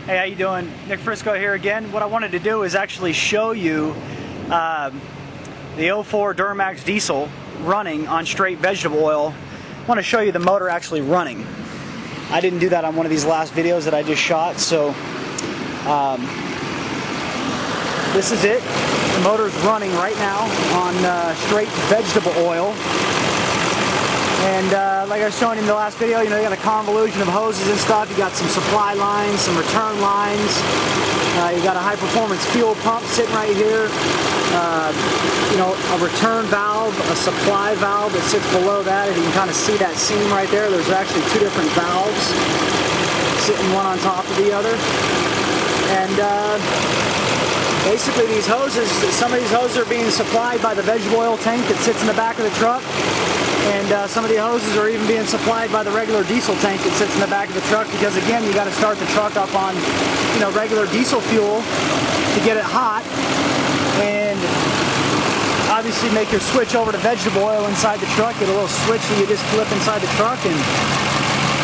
Hey, how you doing? Nick Frisco here again. What I wanted to do is actually show you the 04 Duramax diesel running on straight vegetable oil. I want to show you the motor actually running. I didn't do that on one of these last videos that I just shot, so this is it. The motor's running right now on straight vegetable oil. And like I was showing in the last video, you got a convolution of hoses and stuff. You got some supply lines, some return lines. You got a high-performance fuel pump sitting right here. A return valve, a supply valve that sits below that. If you can kind of see that seam right there, there's actually two different valves sitting one on top of the other. And basically these hoses, some of these hoses are being supplied by the vegetable oil tank that sits in the back of the truck. And some of the hoses are even being supplied by the regular diesel tank that sits in the back of the truck, because again, you got to start the truck up on, regular diesel fuel to get it hot, and obviously make your switch over to vegetable oil inside the truck. Get a little switch that you just flip inside the truck, and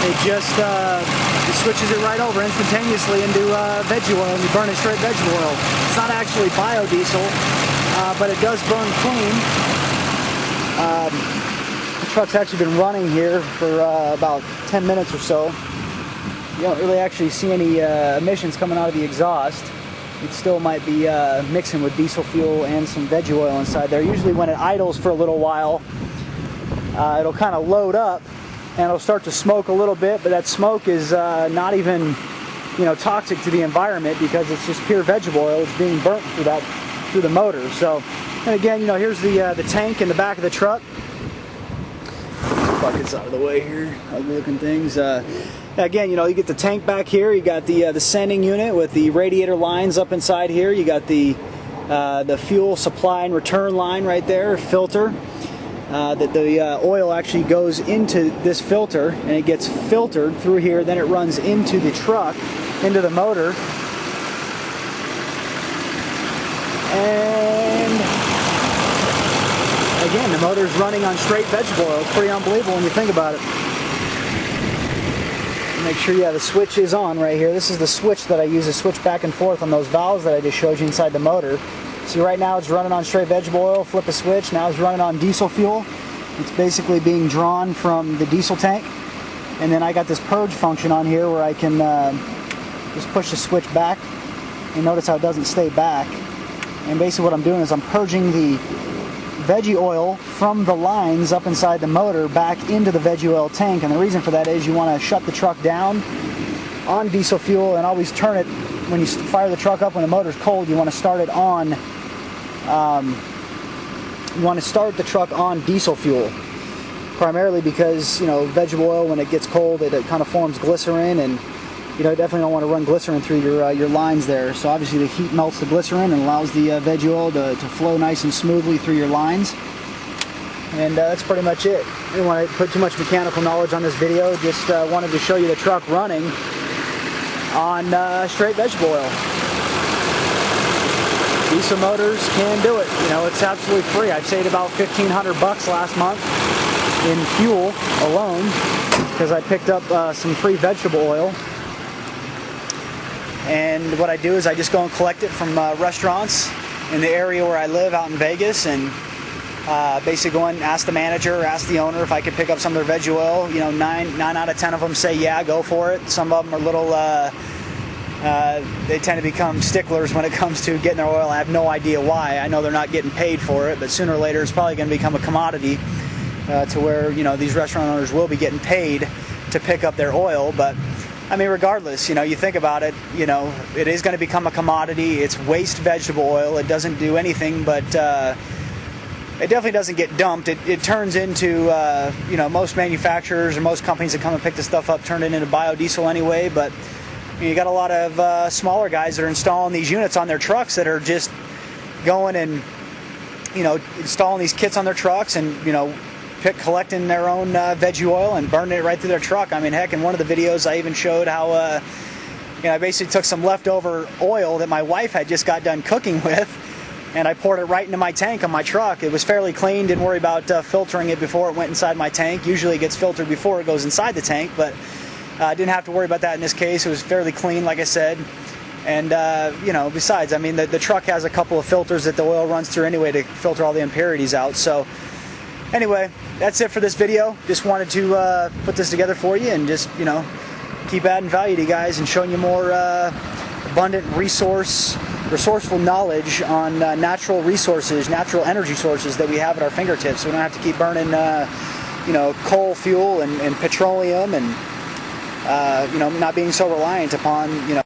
it just it switches it right over instantaneously into veggie oil, and you burn it straight vegetable oil. It's not actually biodiesel, but it does burn clean. The truck's actually been running here for about 10 minutes or so. You don't really actually see any emissions coming out of the exhaust. It still might be mixing with diesel fuel and some veggie oil inside there. Usually when it idles for a little while, it'll kind of load up and it'll start to smoke a little bit, but that smoke is not even toxic to the environment, because it's just pure vegetable oil. It's being burnt through the motor. So, and again, here's the tank in the back of the truck. Buckets out of the way here, ugly looking things. Again, you get the tank back here. You got the sending unit with the radiator lines up inside here. You got the fuel supply and return line right there, filter. The oil actually goes into this filter and it gets filtered through here. Then it runs into the truck, into the motor, and again, the motor's running on straight vegetable oil. It's pretty unbelievable when you think about it. Make sure the switch is on right here. This is the switch that I use to switch back and forth on those valves that I just showed you inside the motor. See, right now it's running on straight vegetable oil. Flip a switch. Now it's running on diesel fuel. It's basically being drawn from the diesel tank. And then I got this purge function on here where I can just push the switch back. And notice how it doesn't stay back. And basically what I'm doing is I'm purging the veggie oil from the lines up inside the motor back into the veggie oil tank. And the reason for that is you want to shut the truck down on diesel fuel, and always turn it when you fire the truck up when the motor's cold. You want to start it on the truck on diesel fuel, primarily because vegetable oil, when it gets cold, it kind of forms glycerin, and you definitely don't want to run glycerin through your lines there. So obviously the heat melts the glycerin and allows the veggie oil to flow nice and smoothly through your lines. And that's pretty much it. I didn't want to put too much mechanical knowledge on this video. Just wanted to show you the truck running on straight vegetable oil. Diesel motors can do it. It's absolutely free. I've saved about $1,500 last month in fuel alone, because I picked up some free vegetable oil. And what I do is I just go and collect it from restaurants in the area where I live out in Vegas, and basically go in and ask the manager or ask the owner if I could pick up some of their veggie oil. 9 out of 10 of them say yeah, go for it. Some of them are little, they tend to become sticklers when it comes to getting their oil. I have no idea why. I know they're not getting paid for it, but sooner or later it's probably going to become a commodity to where these restaurant owners will be getting paid to pick up their oil. But I mean, regardless, you think about it, it is going to become a commodity. It's waste vegetable oil. It doesn't do anything, but it definitely doesn't get dumped. It turns into, most manufacturers or most companies that come and pick the stuff up turn it into biodiesel anyway. But you got a lot of smaller guys that are installing these units on their trucks that are just going and, installing these kits on their trucks and, collecting their own veggie oil and burning it right through their truck. I mean, heck, in one of the videos I even showed how I basically took some leftover oil that my wife had just got done cooking with, and I poured it right into my tank on my truck. It was fairly clean, didn't worry about filtering it before it went inside my tank. Usually it gets filtered before it goes inside the tank, but Didn't have to worry about that in this case. It was fairly clean, like I said. And you know, besides, I mean, the truck has a couple of filters that the oil runs through anyway to filter all the impurities out. So anyway, that's it for this video. Just wanted to put this together for you and just, you know, keep adding value to you guys and showing you more abundant resourceful knowledge on natural resources, natural energy sources that we have at our fingertips. So we don't have to keep burning, you know, coal fuel and petroleum, and you know, not being so reliant upon, you know,